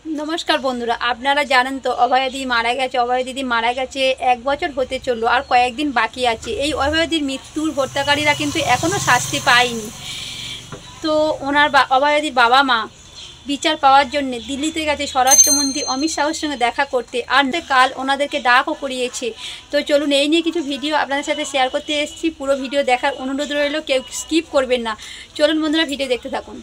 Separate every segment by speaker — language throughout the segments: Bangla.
Speaker 1: নমস্কার বন্ধুরা, আপনারা জানেন তো অভয়া দিদি মারা গেছে। অভয়া দিদি মারা গেছে 1 বছর হতে চললো, আর কয়েকদিন বাকি আছে। এই অভয়া দিদির মৃত্যুর হত্যাকারীরা কিন্তু এখনও শাস্তি পায়নি। তো অভয়া দিদির বাবা মা বিচার পাওয়ার জন্য দিল্লিতে গেছে স্বরাষ্ট্রমন্ত্রী অমিত শাহের সঙ্গে দেখা করতে, আর কাল ওনাদেরকে ডাকও করিয়েছে। তো চলুন এই নিয়ে কিছু ভিডিও আপনাদের সাথে শেয়ার করতে এসেছি। পুরো ভিডিও দেখার অনুরোধ রইল, কেউ স্কিপ করবেন না। চলুন বন্ধুরা, ভিডিও দেখতে থাকুন।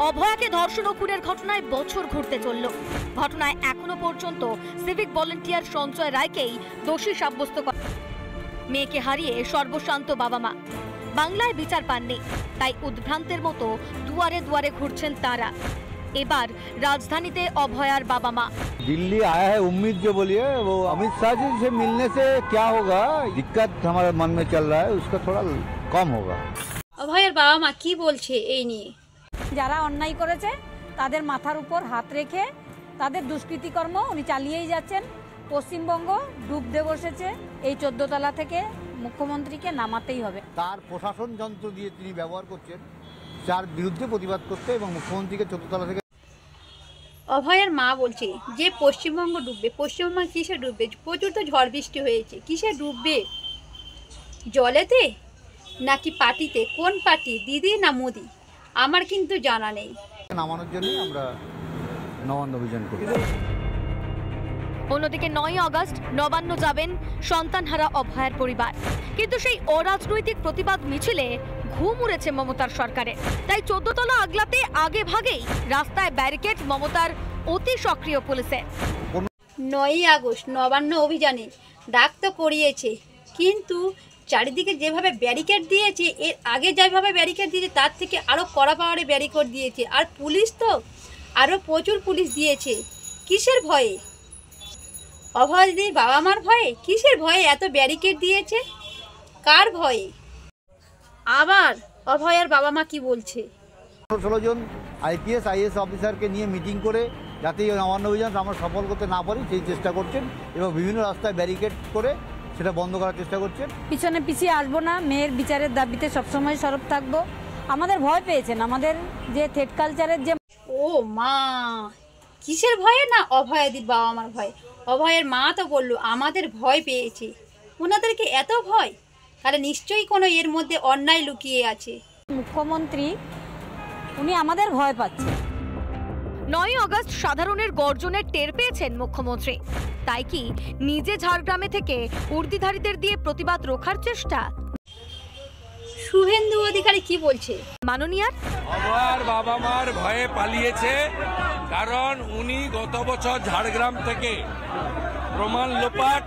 Speaker 2: অভয়াকে ধর্ষণ ও খুনের ঘটনায় বছর ঘুরতে চলল। ঘটনায় এখনো পর্যন্ত সিভিক ভলেন্টিয়ার সঞ্জয় রায়কেই দোষী সাব্যস্ত করে। মেয়েকে হারিয়ে সর্বশান্ত বাবা মা বাংলায় বিচার পাননি, তাই উদ্ভ্রান্তের মতো দুয়ারে দুয়ারে ঘুরছেন তারা। এবার রাজধানীতে অভয়ার বাবা মা।
Speaker 3: दिल्ली आया है, उम्मीद जो बोलिए वो अमित शाह जी से मिलने से क्या होगा, दिक्कत हमारे मन में चल रहा है उसका थोड़ा कम होगा।
Speaker 1: অভয়ার বাবা মা কি বলছে এই নিয়ে?
Speaker 4: যারা অন্যায় করেছে তাদের মাথার উপর হাত রেখে তাদের দুষ্কৃতিকর্ম উনি চালিয়েই যাচ্ছেন। পশ্চিমবঙ্গ ডুবতে বসেছে, এই 14 তলা থেকে মুখ্যমন্ত্রীকে নামাতেই হবে।
Speaker 3: তার প্রশাসন যন্ত্র দিয়ে তিনি ব্যবহার করছেন যার বিরুদ্ধে প্রতিবাদ করতে, এবং মুখ্যমন্ত্রীকে 14 তলা থেকে।
Speaker 1: অভয়ের মা বলছে যে পশ্চিমবঙ্গ ডুববে। পশ্চিমবঙ্গ কিসে ডুববে? প্রচুর তো ঝড় বৃষ্টি হয়েছে, কিসে ডুববে? জলেতে নাকি পার্টিতে? কোন পার্টি, দিদি না মোদি? আমার কিন্তু জানা নেই।
Speaker 3: নামানোর জন্য আমরা নবান্ন অভিযান করি।
Speaker 2: অন্যদিকে 9 আগস্ট নবান্ন যাবেন সন্তানহারা অভয়ার পরিবার, কিন্তু সেই অরাজনৈতিক প্রতিবাদ মিছিলে ঘুম উড়েছে মমতার সরকারে। তাই 14 তলা আগলাতে আগে ভাগেই রাস্তায় ব্যারিকেড মমতার অতি সক্রিয় পুলিশে।
Speaker 1: 9 আগস্ট নবান্ন অভিযানে ডাক তো করিয়েছে, কিন্তু চারিদিকে যেভাবে ব্যারিকেড দিয়েছে, এর আগে যেভাবে ব্যারিকেড দিয়েছে তার থেকে আরও কড়া পাওয়ারে ব্যারিকেড দিয়েছে। আর পুলিশ তো আরও প্রচুর পুলিশ দিয়েছে। কিসের ভয়ে? অভয়া দিদির বাবা মার ভয়ে? কিসের ভয়ে এত ব্যারিকেড দিয়েছে? কার ভয়ে? আবার অভয়ার বাবা মা কি বলছে?
Speaker 3: 16 জন IPS IAS অফিসারকে নিয়ে মিটিং করে যাতে এই নবান্ন অভিযান আমরা সফল করতে না পারি সেই চেষ্টা করছেন, এবং বিভিন্ন রাস্তায় ব্যারিকেড করে সেটা বন্ধ করার চেষ্টা করছেন।
Speaker 4: পিছনে পিছিয়ে আসবো না, মেয়ের বিচারের দাবিতে সবসময় সরব থাকবো। আমাদের ভয় পেয়েছেন, আমাদের যে থ্রেড কালচারের যে।
Speaker 1: ও মা, কিসের ভয়ে? না অভয়াদির বাবা মার ভয়। অভয়ের মা তো বললো আমাদের ভয় পেয়েছে। ওনাদেরকে এত ভয়, তাহলে নিশ্চয়ই কোনো এর মধ্যে অন্যায় লুকিয়ে আছে।
Speaker 4: মুখ্যমন্ত্রী উনি আমাদের ভয় পাচ্ছে।
Speaker 2: 9 আগস্ট সাধারণের গর্জনের টের পেয়েছেন মুখ্যমন্ত্রী, তাই কি নিজে ঝাড়গ্রামে থেকে উর্দিধারীদের দিয়ে প্রতিবাদ রোখার চেষ্টা?
Speaker 1: শুভেন্দু অধিকারী কি বলছে?
Speaker 2: মাননীয়ার
Speaker 5: অভয়ার বাবা মার ভয়ে পালিয়েছে, কারণ উনি গত বছর ঝাড়গ্রাম থেকে প্রমাণ লোপাট,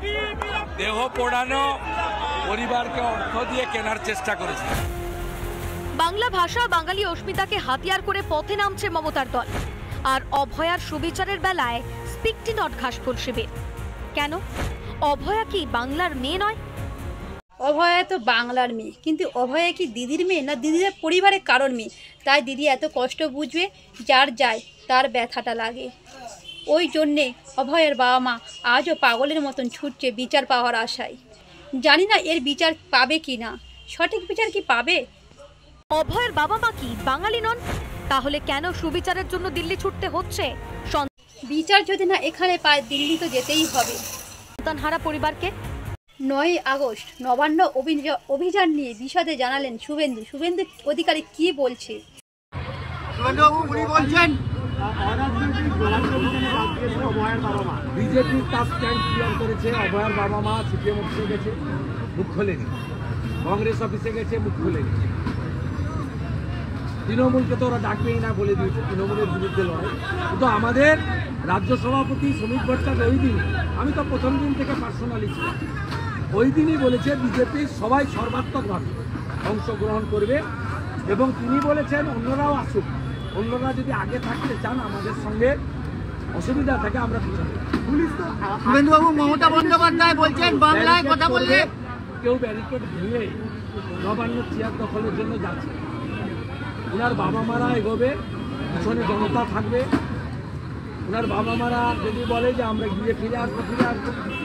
Speaker 5: দেহ পোড়ানো, পরিবারকে অর্থ দিয়ে কেনার চেষ্টা করেছে।
Speaker 2: বাংলা ভাষা বাঙালি অস্মিতাকে হাতিয়ার করে পথে নামছে মমতার দল। আর অভয়ার সুবিচারের বেলায় স্পিকটি নট ঘাসফুল শিবির। কেন? অভয়া কি বাংলার মেয়ে নয়?
Speaker 1: অভয়া তো বাংলার মেয়ে, কিন্তু অভয়া কি দিদির মেয়ে? না দিদিদের পরিবারের কারোর মেয়ে? তাই দিদি এত কষ্ট বুঝবে, যার যায় তার ব্যথাটা লাগে। ওই জন্যে অভয়ের বাবা মা আজও পাগলের মতন ছুটছে বিচার পাওয়ার আশায়। জানি না এর বিচার পাবে কি না, সঠিক বিচার কি পাবে।
Speaker 2: অভয়ের বাবা মা কি বাঙালি নন? তাহলে কেন সুবিচারের জন্য দিল্লি ছুটতে হচ্ছে?
Speaker 1: বিচার যদি না এখানে পায়, দিল্লি তো যেতেই হবে।
Speaker 2: সন্তানহারা পরিবারকে
Speaker 1: 9 আগস্ট নবান্ন অভিযান নিয়ে বিশদে জানালেন শুভেন্দু অধিকারী কি বলছে?
Speaker 6: বিজেপি তার স্ট্যান্ড ক্লিয়ার করেছে। অভয়ার বাবা মা সিপিএম অফিসে গেছে, মুখ খোলেনি। কংগ্রেস অফিসে গেছে, মুখ খোলেনি। তৃণমূলকে তো ওরা ডাকবেই না বলে দিয়েছে, তৃণমূলের বিরুদ্ধে লড়াই। কিন্তু আমাদের রাজ্য সভাপতি শ্রমিক ভট্টাচার্য ওই দিন, আমি তো প্রথম দিন থেকে পার্সোনালি ছিলাম, ওই দিনই বলেছে বিজেপির সবাই সর্বাত্মকভাবে অংশগ্রহণ করবে, এবং তিনি বলেছেন অন্যরাও আসুক, অন্যরা যদি আগে থাকতে চান আমাদের সঙ্গে অসুবিধা থাকে আমরা পিছনে।
Speaker 7: শুভেন্দুবাবু, মমতা বন্দ্যোপাধ্যায় বলছেন বাংলায় কথা বললে
Speaker 6: কেউ ব্যারিকেড ভেঙে নবান্ন চেয়ার দখলের জন্য যাচ্ছে। ওনার বাবা মারা এগোবে, পিছনে জনতা থাকবে। ওনার বাবা মারা যদি বলে যে আমরা গিয়ে ফিরে আসবো,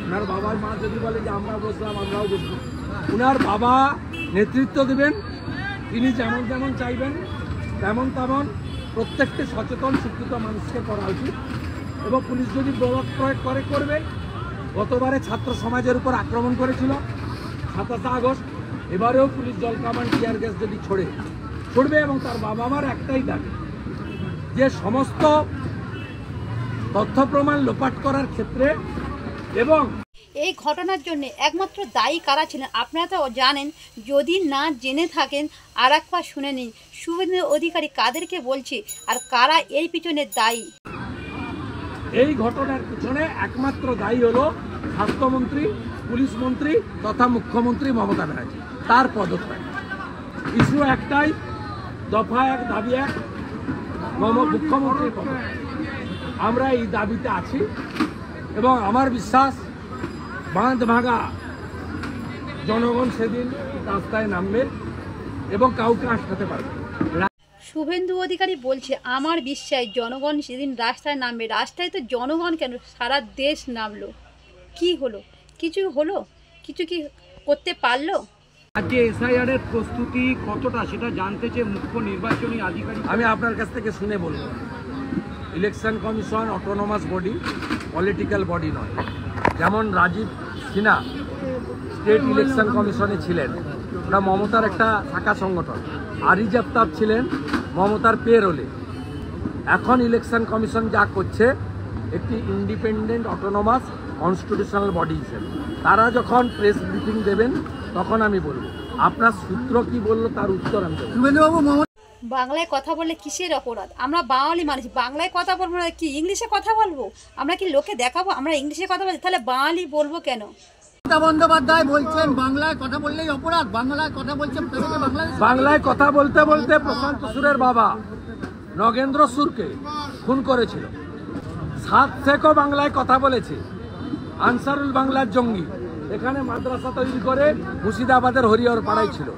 Speaker 6: ওনার বাবার মা যদি বলে যে আমরা বসলাম, আমরাও বসবো। ওনার বাবা নেতৃত্ব দেবেন, তিনি যেমন যেমন চাইবেন তেমন তেমন প্রত্যেকটি সচেতন শিক্ষিত মানুষকে করা উচিত। এবং পুলিশ যদি বল প্রয়োগ করবে। গতবারে ছাত্র সমাজের উপর আক্রমণ করেছিল 27 আগস্ট, এবারেও পুলিশ জলকামান টিয়ার গ্যাস যদি ছড়বে এবং তার বাবা মার একটাই দাবি যে সমস্ত তথ্য প্রমাণ লোপাট করার ক্ষেত্রে এবং
Speaker 1: এই ঘটনার জন্য একমাত্র দায়ী কারা ছিলেন আপনারা তো জানেন। যদি না জেনে থাকেন আর একবার শুনে নিন শুভেন্দু অধিকারী কাদেরকে বলছে আর কারা এর পিছনে দায়ী।
Speaker 6: এই ঘটনার পিছনে একমাত্র দায়ী হলো স্বাস্থ্যমন্ত্রী, পুলিশ মন্ত্রী তথা মুখ্যমন্ত্রী মমতা ব্যানার্জি, তার পদত্যাগ। ইস্যু একটাই, দফা 1 দাবি 1, মুখ্যমন্ত্রীর পদত্যাগ। আমরা এই দাবিতে আছি এবং আমার বিশ্বাস বাঁধ ভাঙা জনগণ সেদিন রাস্তায় নামবে এবং কাউকে আটকাতে পারবে।
Speaker 1: শুভেন্দু অধিকারী বলছে আমার বিশ্বাস জনগণ সেদিন রাস্তায় নামবে। রাস্তায় তো জনগণ কেন, সারা দেশ নামলো। কি হলো? কিছু হলো? কিছু কি করতে পারলো?
Speaker 8: আজকে এসআইআর এর প্রস্তুতি কতটা সেটা জানতে চেয়ে মুখ্য নির্বাচনী আধিকারিক।
Speaker 6: আমি আপনার কাছ থেকে শুনে বলবো, election commission autonomous body, political body নয়। যেমন রাজীব সিনহা স্টেট ইলেকশন কমিশনে ছিলেন, ওটা মমতার একটা শাখা সংগঠন। আরিজ আফতাব ছিলেন মমতার পেরোলে। এখন ইলেকশন কমিশন যা করছে একটি ইন্ডিপেন্ডেন্ট অটোনমাস কনস্টিটিউশনাল বডি হিসেবে। তারা যখন প্রেস ব্রিফিং দেবেন তখন আমি বলবো। আপনার সূত্র কি বললো তার উত্তর আমি দেবো।
Speaker 7: শুভেন্দুবাবু,
Speaker 1: বাংলায় কথা বললে কিসের অপরাধ? আমরা বাঙালি মানুষ, বাংলায় কথা বলবো না কি ইংলিশে কথা বলবো? আমরা কি লোকে দেখাবো আমরা ইংলিশে কথা বলছি? তাহলে বাঙালি বলবো কেন?
Speaker 7: মমতা বন্দ্যোপাধ্যায় বলছেন বাংলায় কথা বললেই অপরাধ। বাংলায় কথা বলছেন
Speaker 6: বাংলায় কথা বলতে বলতে প্রশান্ত সুরের বাবা নগেন্দ্র সুরকে খুন করেছিল। 7 থেকেও বাংলায় কথা বলেছে। আনসারুল বাংলার জঙ্গি এখানে মাদ্রাসা তৈরি করে মুর্শিদাবাদের হরিহর পাড়ায় ছিল।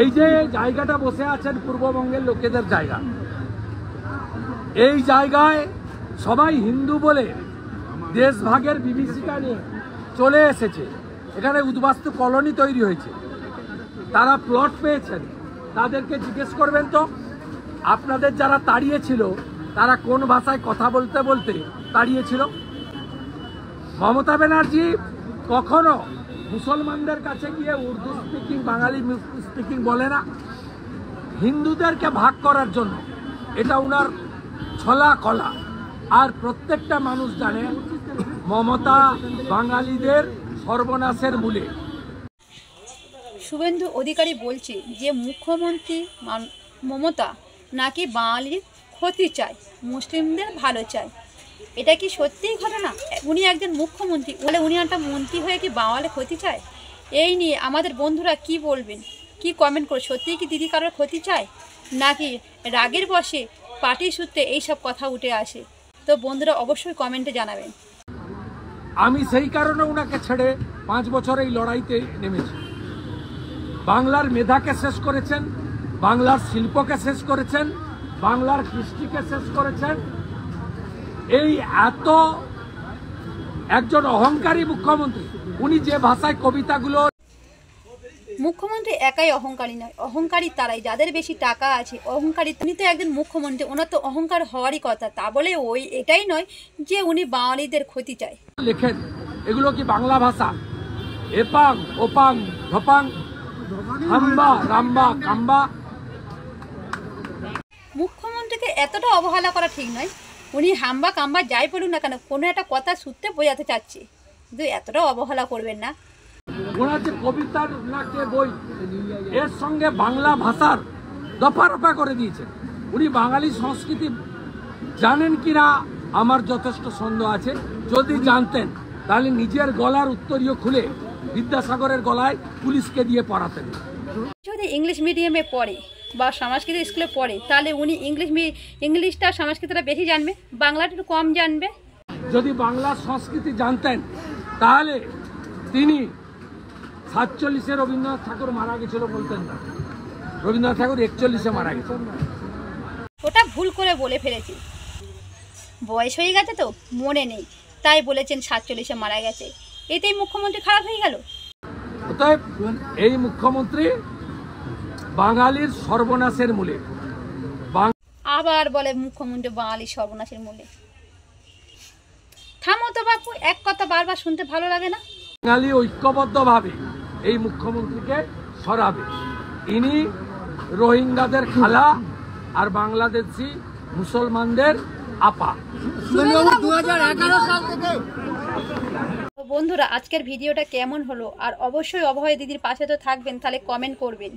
Speaker 6: এই যে জায়গাটা বসে আছেন পূর্ববঙ্গের লোকেদের জায়গা, এই জায়গায় সবাই হিন্দু বলে দেশভাগের বিভীষিকা নিয়ে চলে এসেছে। এখানে উদ্বাস্তু কলোনি তৈরি হয়েছে, তারা প্লট পেয়েছেন। তাদেরকে জিজ্ঞেস করবেন তো আপনাদের যারা তাড়িয়েছিল তারা কোন ভাষায় কথা বলতে বলতে তাড়িয়েছিল। মমতা ব্যানার্জি কখনো মুসলমানদের কাছে গিয়ে উর্দু স্পিকিং, বাঙালি স্পিকিং বলে না। হিন্দুদেরকে ভাগ করার জন্য এটা উনার ছলা কলা। আর প্রত্যেকটা মানুষ জানে মমতা বাঙালিদের সর্বনাশের মূলে।
Speaker 1: শুভেন্দু অধিকারী বলছে যে মুখ্যমন্ত্রী মমতা নাকি বাঙালির ক্ষতি চায়, মুসলিমদের ভালো চায়। এটা কি সত্যিই ঘটনা? উনি একজন মুখ্যমন্ত্রী, বলে উনি একটা মন্ত্রী হয়ে কি বাঙালির ক্ষতি চায়? এই নিয়ে আমাদের বন্ধুরা কি বলবেন, কি কমেন্ট করে? সত্যিই কি দিদি কারোর ক্ষতি চায় নাকি রাগের বশে পার্টি সূত্রে এইসব কথা উঠে আসে? তো বন্ধুরা অবশ্যই কমেন্টে জানাবেন।
Speaker 6: আমি সেই কারণে ওনাকে ছেড়ে 5 বছর এই লড়াইতে নেমেছি। বাংলার মেধাকে শেষ করেছেন, বাংলার শিল্পকে শেষ করেছেন, বাংলার কৃষ্টিকে শেষ করেছেন। এই এত একজন অহংকারী মুখ্যমন্ত্রী, উনি যে ভাষায় কবিতাগুলো।
Speaker 1: মুখ্যমন্ত্রী একাই অহংকারী নয়, অহংকারী তারাই যাদের বেশি টাকা আছে। অহংকারী উনি তো একজন মুখ্যমন্ত্রী, ওনার তো অহংকার হওয়ারই কথা। তা বলে এটাই নয় যে উনি বাঙালিদের ক্ষতি চায়।
Speaker 6: লেখেন এগুলো কি বাংলা ভাষা? এপাং ওপাং ধপাং হাম্বা রাম্বা কাম্বা।
Speaker 1: মুখ্যমন্ত্রীকে এতটা অবহেলা করা ঠিক নয়। উনি হাম্বা কাম্বা যাই বলুন না কেন, কোনো একটা কথা সূত্রে বোঝাতে চাচ্ছে, কিন্তু এতটা অবহেলা করবেন না।
Speaker 6: ওনার যে কবিতার যে বই, এর সঙ্গে বাংলা ভাষার দফা রফা করে দিয়েছেন। উনি বাঙালি সংস্কৃতি জানেন কিনা আমার যথেষ্ট সন্দেহ আছে। যদি জানতেন তাহলে নিজের গলার উত্তরীয় খুলে বিদ্যাসাগরের গলায় পুলিশকে দিয়ে পড়াতেন।
Speaker 1: যদি ইংলিশ মিডিয়ামে পড়ে বা সংস্কৃত স্কুলে পড়ে, তাহলে উনি ইংলিশটা সংস্কৃতটা বেশি জানবে, বাংলাটা একটু কম জানবে।
Speaker 6: যদি বাংলা সংস্কৃতি জানতেন তাহলে তিনি 47-এ রবীন্দ্রনাথ ঠাকুর মারা গেছিল বলতেন না, রবীন্দ্রনাথ ঠাকুর 41-এ মারা গেছেন।
Speaker 1: ওটা ভুল করে বলে ফেলেছি, বয়স হয়ে গেছে তো মনে নেই, তাই বলেছেন 47-এ মারা গেছে, এতেই মুখ্যমন্ত্রী খারাপ হয়ে গেল।
Speaker 6: অতএব এই মুখ্যমন্ত্রী বাঙালির সর্বনাশের মূলে।
Speaker 1: আবার বলে মুখ্যমন্ত্রী বাঙালি সর্বনাশের মূলে। থামো তো বাপু, এক কথা বারবার শুনতে ভালো লাগে না।
Speaker 6: বাঙালি ঐক্যবদ্ধভাবে এই মুখ্যমন্ত্রীকে সরাবে। ইনি রোহিঙ্গাদের খালা আর বাংলাদেশি মুসলমানদের আপা।
Speaker 7: 2011 সাল থেকে
Speaker 1: বন্ধুরা, আজকের ভিডিওটা কেমন হলো, আর অবশ্যই অভয় দিদির পাশে তো থাকবেন, তাহলে কমেন্ট করবেন।